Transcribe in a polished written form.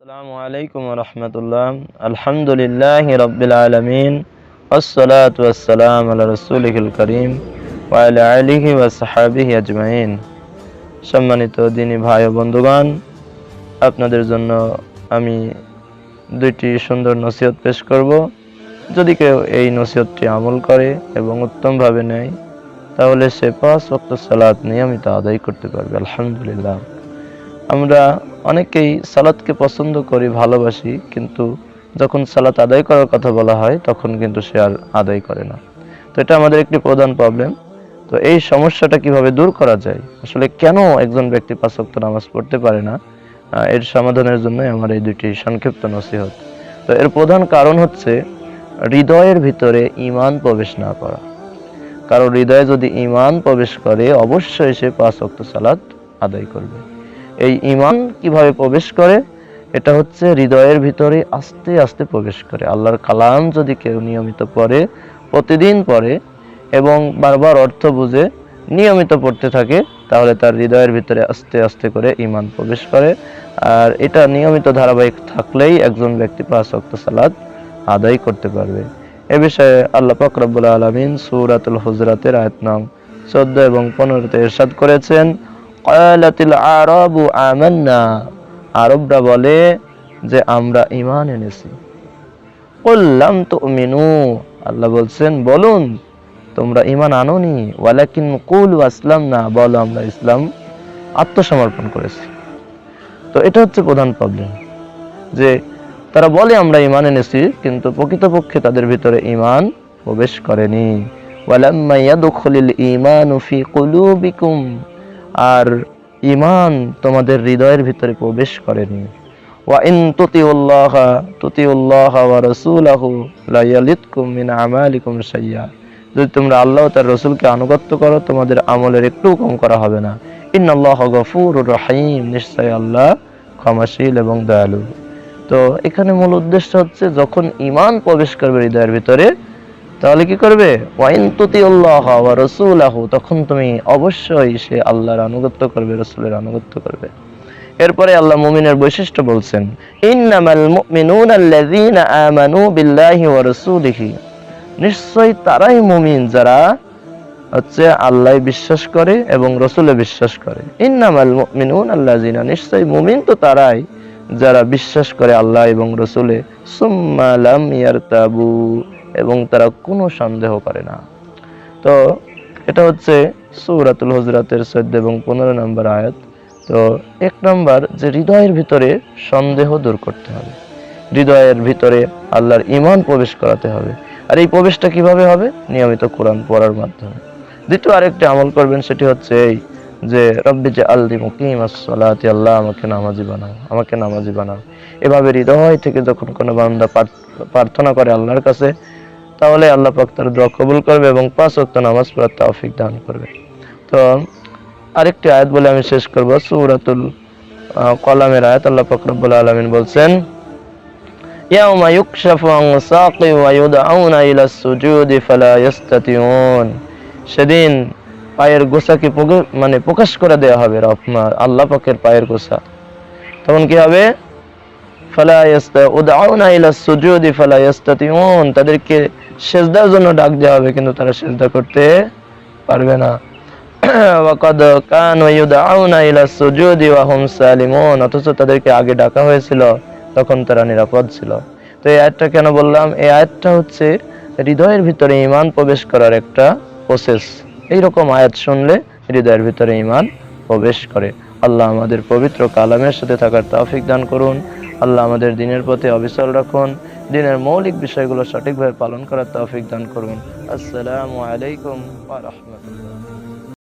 আসসালামু আলাইকুম ওয়া রাহমাতুল্লাহ। আলহামদুলিল্লাহি রাব্বিল আলামিন। আসসালাতু ওয়াসসালামু আলা রাসূলিল কারীম ওয়া আলা আলিহি ওয়া সাহবিহি আজমাইন। সম্মানিত দিনী ভাই ও বন্ধুগণ, আপনাদের জন্য আমি দুইটি সুন্দর নসিহত পেশ করব। যদি কেউ এই নসিহতটি আমল করে এবং উত্তমভাবে নেয়, তাহলে সে 5 ওয়াক্ত সালাত নিয়মিত আদায় করতে পারবে আলহামদুলিল্লাহ। আমরা অনেকেই সালাতকে পছন্দ করি, ভালোবাসি, কিন্তু যখন সালাত আদায় করার কথা বলা হয় তখন কিন্তু সে আর আদায় করে না। তো এটা আমাদের একটি প্রধান প্রবলেম। তো এই সমস্যাটা কিভাবে দূর করা যায়, আসলে কেন একজন ব্যক্তি 5 ওয়াক্ত নামাজ পড়তে পারে না, এর সমাধানের জন্য আমার এই দুইটি সংক্ষিপ্ত নসিহত। তো এর প্রধান কারণ হচ্ছে হৃদয়ের ভিতরে ঈমান প্রবেশ না করা। কারণ হৃদয়ে যদি ঈমান প্রবেশ করে, অবশ্যই সে 5 ওয়াক্ত সালাত আদায় করবে। এই ঈমান কিভাবে প্রবেশ করে? এটা হচ্ছে হৃদয়ের ভিতরে আস্তে আস্তে প্রবেশ করে। আল্লাহর কালাম যদি কেউ নিয়মিত পড়ে, প্রতিদিন পড়ে এবং বারবার অর্থ বুঝে নিয়মিত পড়তে থাকে, তাহলে তার হৃদয়ের ভিতরে আস্তে আস্তে করে ঈমান প্রবেশ করে। আর এটা নিয়মিত ধারাবাহিক থাকলেই একজন ব্যক্তি 5 ওয়াক্ত সালাত আদায় করতে পারবে। এ বিষয়ে আল্লাহ পাক রব্বুল আলামিন সূরাতুল হুজরাতের আয়াত নং 14 এবং 15-তে ইরশাদ করেছেন, ক্বালাতিল আরাবু আমান্না, আরবরা বলে যে আমরা ঈমান এনেছি। কুল লাম তুমিনু, আল্লাহ বলছেন বলুন তোমরা ঈমান আনোনি, ওয়ালাকিন কুলু আসলামনা, বলো আমরা ইসলাম আত্মসমর্পণ করেছি। তো এটা হচ্ছে প্রধান প্রবলেম, যে তারা বলে আমরা ঈমান এনেছি, কিন্তু প্রকৃতপক্ষে তাদের ভিতরে ঈমান প্রবেশ করেনি। ওয়ালাম্মা ইয়াদখুলিল ঈমানু ফি কুলুবিকুম, আর ঈমান তোমাদের হৃদয়ের ভিতরে প্রবেশ করেনি। ওয়া ইন তুতিউল্লাহা ওয়া রাসূলাহু লা ইয়ালিতকুম মিন আমালিকুম শাইয়্যা, যদি তোমরা আল্লাহ ও তার রাসূলকে আনুগত্য করো, তোমাদের আমলের একটু কম করা হবে না। ইন্নাল্লাহা গফুরুর রহিম, নিশ্চয় আল্লাহ ক্ষমাশীল এবং দয়ালু। তো এখানে মূল উদ্দেশ্য হচ্ছে যখন ঈমান প্রবেশ করবে হৃদয়ের ভিতরে, তাহলে কি করবে? ওয়াইন তুতিউল্লাহ ওয়া রাসূলাহু, তখন তুমি অবশ্যই সে আল্লাহর আনুগত্য করবে, রাসূলের আনুগত্য করবে। এরপরে আল্লাহ মুমিনের বৈশিষ্ট্য বলছেন, ইন্নামাল মুমিনুনা আল্লাযীনা আমানু বিল্লাহি ওয়া রাসূলিহি, নিশ্চয়ই তারাই মুমিন যারা হচ্ছে আল্লাহ বিশ্বাস করে এবং রাসূলে বিশ্বাস করে। ইন্নামাল মুমিনুনা আল্লাযীনা, নিশ্চয়ই মুমিন তো তারাই যারা বিশ্বাস করে আল্লাহ এবং রাসূলে, সুম্মা লাম ইয়ারতাবু, এবং তারা কোনো সন্দেহ করে না। তো এটা হচ্ছে সূরাতুল হুজরাতের 14 এবং 15 নম্বর আয়াত। তো 1 নম্বর, যে হৃদয়ের ভিতরে সন্দেহ দূর করতে হবে, হৃদয়ের ভিতরে আল্লাহর ঈমান প্রবেশ করাতে হবে। আর এই প্রবেশটা কিভাবে হবে? নিয়মিত কোরআন পড়ার মাধ্যমে। দ্বিতীয় আরেকটি আমল করবেন, সেটি হচ্ছে এই যে রব্বি জাআলনি মুকিমাস সালাতি, আল্লাহ আমাকে নামাজি বানাও, আমাকে নামাজি বানাও। এভাবে হৃদয় থেকে যখন কোনো বান্দা প্রার্থনা করে আল্লাহর কাছে, তাহলে আল্লাহ পাক তার দোয়া কবুল করবে এবং 5 ওয়াক্ত নামাজ পড়ার তৌফিক দান করবে। তো আরেকটি আয়াত বলে আমি শেষ করব, সূরাতুল কলামের আয়াত। আল্লাহ পাক রব্বুল আলামিন বলছেন, ইয়াউমা ইউকশাফু আন সাকি ওয়া ইউদআউনা ইলাস সুজুদি ফালা ইস্তাতিউন, সেদিন পায়ের গোছাকে প্রকাশ করে দেওয়া হবে, রহমান আল্লাহ পাকের পায়ের গোছা। তখন কি হবে? ফালা ইস্তাউনা ইলাস সুজুদি ফালা ইস্তাতিউন, তাদেরকে সিজদার জন্য ডাক দেওয়া হবে, কিন্তু তারা সিজদা করতে পারবে না। ওয়াকাদ কানু ইউদআউনা ইলাস সুজুদি ওয়া হুম সালিমুন, অথচ তাদেরকে আগে ডাকা হয়েছিল, তখন তারা নিরাপদ ছিল। তো এই আয়াতটা কেন বললাম? এই আয়াতটা হচ্ছে হৃদয়ের ভিতরে ঈমান প্রবেশ করার একটা প্রসেস। এইরকম আয়াত শুনলে হৃদয়ের ভিতরে ঈমান প্রবেশ করে। আল্লাহ আমাদের পবিত্র কালামের সাথে থাকার তৌফিক দান করুন। আল্লাহ আমাদের দ্বীনের প্রতি অবিচল রাখুন। দ্বীনের মৌলিক বিষয়গুলো সঠিকভাবে পালন করার তৌফিক দান করুন। আসসালামু আলাইকুম ওয়া রাহমাতুল্লাহ।